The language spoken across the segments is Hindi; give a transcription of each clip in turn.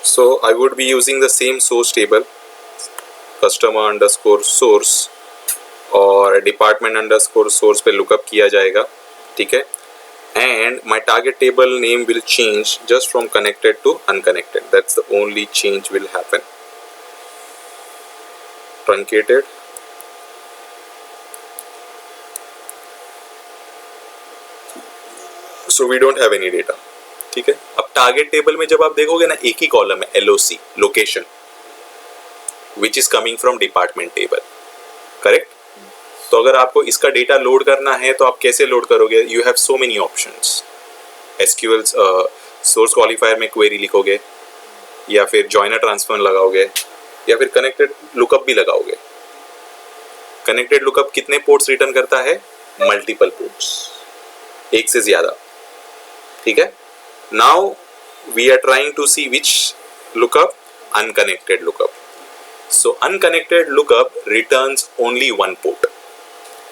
So I would be using the same source table, customer underscore source, और department underscore source पे lookup किया जाएगा, ठीक है. And my target table name will change just from connected to unconnected. That's the only change will happen. Truncated. So we don't have any data. ठीक है. अब टारगेट टेबल में जब आप देखोगे ना, एक ही कॉलम है LOC, location, which is coming from department table, correct. तो अगर आपको इसका डेटा लोड करना है तो आप कैसे लोड करोगे? You have so many options. SQL source qualifier में क्वेरी लिखोगे, या फिर जॉइनर ट्रांसफर लगाओगे, या फिर कनेक्टेड लुकअप भी लगाओगे. कनेक्टेड लुकअप कितने पोर्ट्स रिटर्न करता है? मल्टीपल पोर्ट्स, एक से ज्यादा, ठीक है. Now we are trying to see which lookup? Unconnected lookup. So unconnected lookup returns only one port.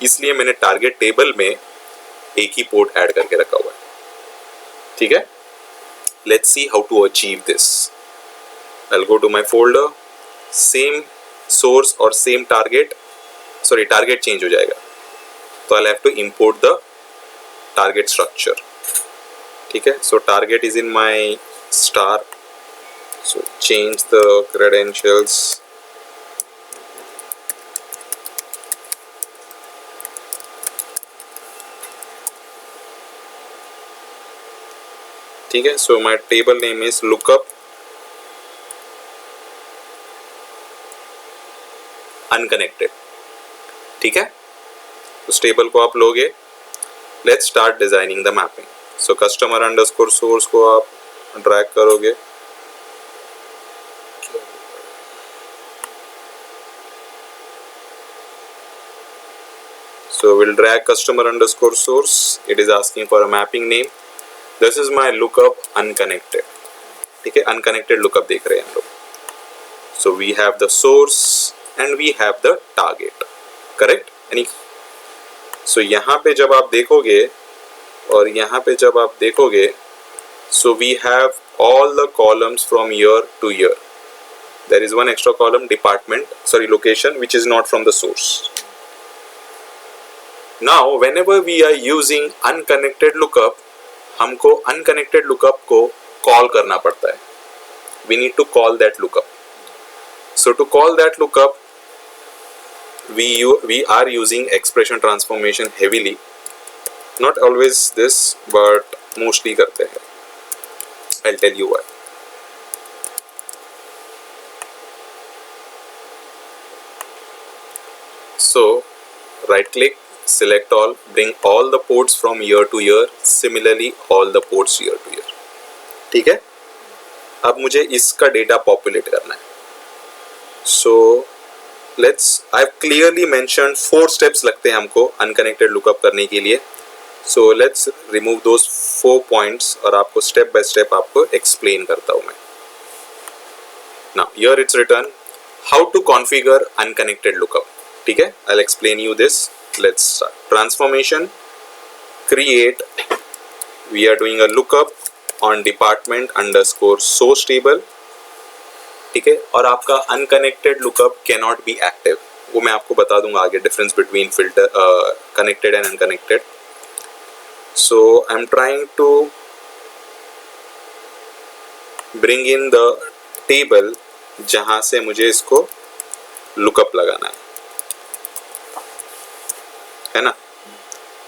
इसलिए मैंने टारगेट टेबल में एक ही पोर्ट ऐड करके रखा हुआ है, ठीक है. Let's see how to achieve this. I'll go to my folder, same source और same target. Sorry, target change हो जाएगा, तो I'll have to import the target structure. ठीक है. So target is in my star. So change the credentials. ठीक है. So my table name is lookup unconnected. ठीक है. उस टेबल को आप लोगे. Let's start designing the mapping. So customer underscore source को आप ड्रैग करोगे, so we'll drag customer underscore source. It is asking for a mapping name. This is my lookup unconnected. ठीक है. unconnected lookup देख रहे हैं हम लोग. So we have the source and we have the target, correct? So यहाँ पे जब आप देखोगे और यहाँ पे जब आप देखोगे, so we have all the columns from year to year. There is one extra column, location, which is not from the source. Now whenever we are using unconnected lookup, हमको unconnected lookup को call करना पड़ता है. We need to call that lookup. So to call that lookup, we are using expression transformation heavily. Not always this, but mostly करते हैं. I'll tell you why. So right click, select all, bring all the ports from year to year. Similarly all the ports year to year. ठीक है. अब मुझे इसका डेटा पॉपुलेट करना है. So I've clearly mentioned 4 steps लगते हैं हमको unconnected lookup करने के लिए. So let's remove those 4 points और आपको step by step आपको explain करता हूँ मैं. Now here it's written how to configure unconnected lookup. ठीक है. I'll explain you this. Let's start. Transformation, create. We are doing a lookup on department underscore source table. ठीक है. और आपका unconnected lookup cannot be active. वो मैं आपको बता दूंगा आगे difference between filter connected and unconnected. So I'm trying to bring in the table जहां से मुझे इसको lookup लगाना है ना.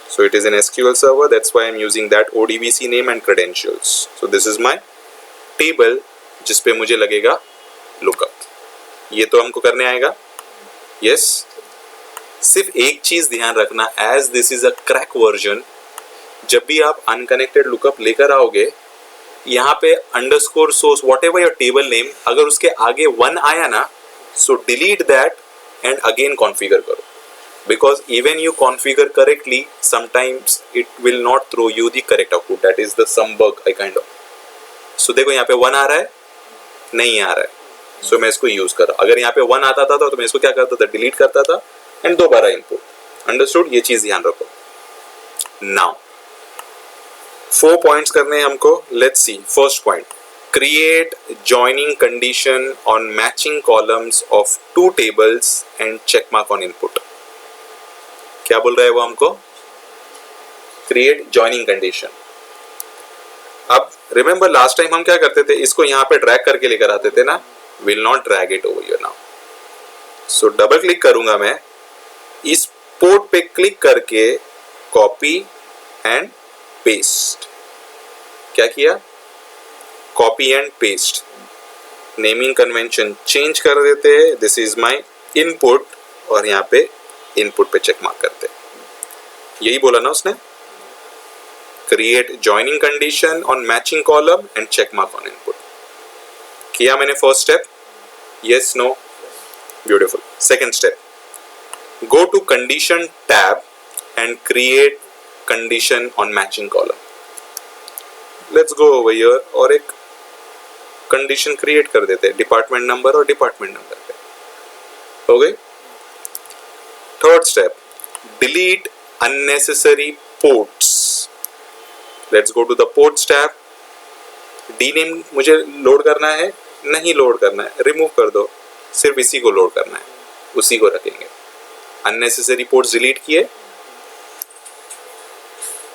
So it is an SQL server, that's why I'm using that ODBC name and credentials. So this is my table जिस पे मुझे लगेगा lookup. ये तो हमको करने आएगा. Yes. सिर्फ एक चीज ध्यान रखना, as this is a crack version, जब भी आप अनकनेक्टेड लुकअप लेकर आओगे, यहाँ पे underscore source whatever your table name, अगर उसके आगे 1 आया ना, so delete that and again configure करो. Because even you configure correctly, sometimes it will not throw you the correct output. That is the some bug I kind of. So देखो यहाँ पे 1 आ रहा है, नहीं आ रहा है, सो मैं इसको यूज कर रहा. अगर यहाँ पे 1 आता था तो मैं इसको क्या करता था, डिलीट करता था एंड दोबारा इनपुट. अंडरस्टूड? ये चीज ध्यान रखो. नाउ 4 पॉइंट्स करने हैं हमको. Let's see. First point, create joining condition on matching columns of two tables and check mark on input. क्या बोल रहा है वो हमको? create joining condition. अब रिमेंबर लास्ट टाइम हम क्या करते थे, इसको यहाँ पे ड्रैग करके लेकर आते थे ना. Will not drag it over here now. So double click करूंगा मैं, इस पोर्ट पे क्लिक करके कॉपी एंड पेस्ट. क्या किया? Copy and paste. Naming convention change कर देते हैं. दिस इज माय इनपुट और यहाँ पे इनपुट पे चेक मार्क करते. यही बोला ना उसने, create joining condition on matching column and check mark on input. किया मैंने first step? Yes, no, beautiful. Second step, go to condition tab and create condition on matching column. Let's go over here और एक कंडीशन क्रिएट कर देते हैं डिपार्टमेंट नंबर और डिपार्टमेंट नंबर पे. हो गई. Third step, delete unnecessary ports. Let's go to the ports tab. Dname मुझे लोड करना है? नहीं लोड करना है, रिमूव कर दो. सिर्फ इसी को लोड करना है, उसी को रखेंगे. अननेसेसरी पोर्ट्स डिलीट किए.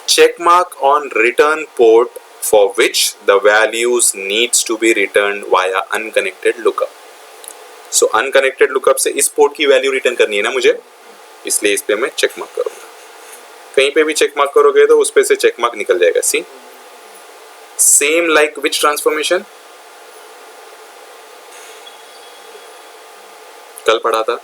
Check mark on return port for which the values needs to be returned via unconnected lookup. So unconnected lookup से इस पोर्ट की वैल्यू रिटर्न करनी है ना मुझे, इसलिए इस पे मैं चेक मार्क करूंगा. कहीं पे भी चेक मार्क करोगे तो उस पे से चेक मार्क निकल जाएगा. सी, सेम लाइक विच ट्रांसफॉर्मेशन कल पढ़ा था.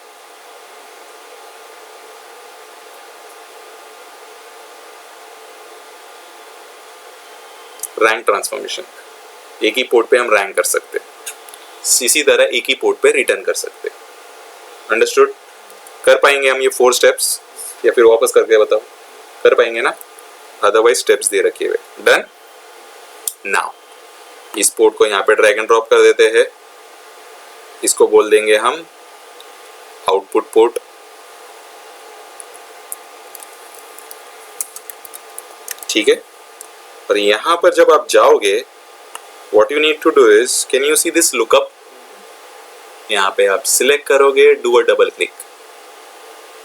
Rank transformation. एक ही पोर्ट पे हम रैंक कर सकते, इसी तरह एक ही पोर्ट पे रिटर्न कर सकते. अंडरस्टूड? कर पाएंगे हम ये 4 स्टेप्स, या फिर वापस करके बताओ? कर पाएंगे ना? अदरवाइज स्टेप्स दे रखे हुए. डन. नाउ इस पोर्ट को यहाँ पे ड्रैग एंड ड्रॉप कर देते हैं. इसको बोल देंगे हम आउटपुट पोर्ट. ठीक है. और यहां पर जब आप जाओगे, what you need to do is, can you see this lookup? यहाँ पे आप सिलेक्ट करोगे, do a double click.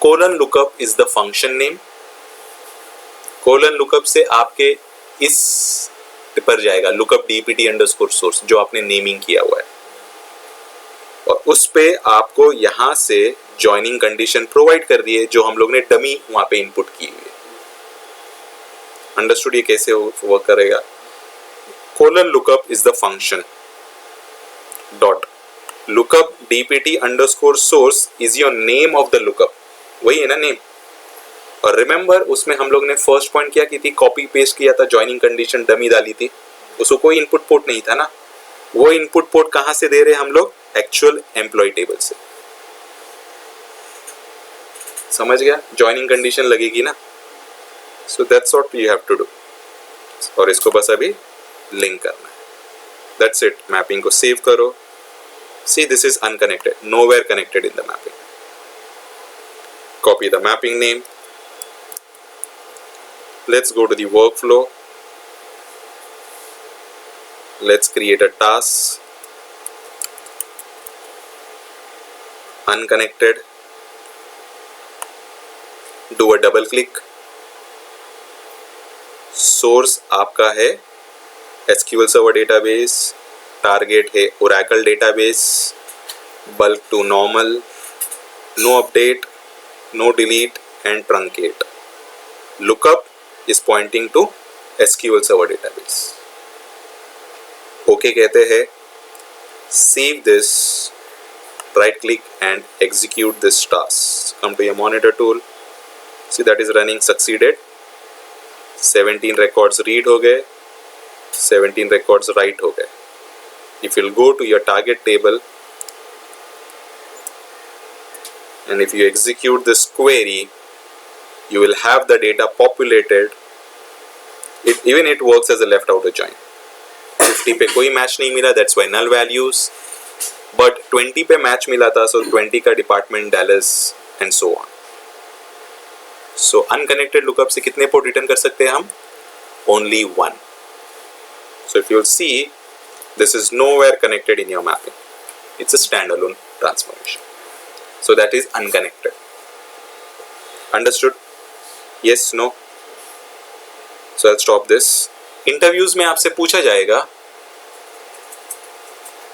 colon lookup is the function name. colon lookup से आपके इस पर जाएगा lookup dpt underscore source, जो आपने नेमिंग किया हुआ है, और उस पे आपको यहाँ से joining condition प्रोवाइड कर दिए जो हम लोग ने डमी वहां पे इनपुट की हुई है. अंडरस्टूड? ये कैसे वर्क करेगा? Colon lookup is the function. Dot lookup dpt underscore source is your name of the lookup. वही है ना नेम. और रिमेंबर उसमें हम लोग ने फर्स्ट पॉइंट क्या की थी? कॉपी पेस्ट किया था, जॉइनिंग कंडीशन डमी डाली थी. उसको कोई इनपुट पोर्ट नहीं था ना. वो इनपुट पोर्ट कहां से दे रहे हैं हम लोग? एक्चुअल एम्प्लॉय टेबल से. समझ गया? जॉइनिंग कंडीशन लगेगी ना. So that's what you have to do. और इसको बस अभी लिंक करना है. That's it. मैपिंग को सेव करो. See, this is unconnected. Nowhere connected in the mapping. Copy the mapping name. Let's go to the workflow. Let's create a task. Unconnected. Do a double click. Source आपका है SQL सर्वर डेटाबेस, टारगेट है Oracle database, bulk to normal, no update, no delete and truncate. Lookup is pointing to SQL server database. Okay कहते हैं. Save this, right click and execute this task. Come to your monitor tool. See that is running, succeeded. 17 records read हो गए, 17 records write हो गए. If you'll go to your target table and if you execute this query, you will have the data populated. Even it works as a left outer join. 50 पे कोई मैच नहीं मिला, that's why null values. But 20 पे मैच मिला था, so 20 का department Dallas and so on. So unconnected lookup से कितने पोर्ट रिटर्न कर सकते हैं हम? Only one. So if you'll see, This is nowhere connected in your mapping. It's a standalone transformation. So that is unconnected. Understood? Yes, no? So I'll stop this. Interviews में आपसे पूछा जाएगा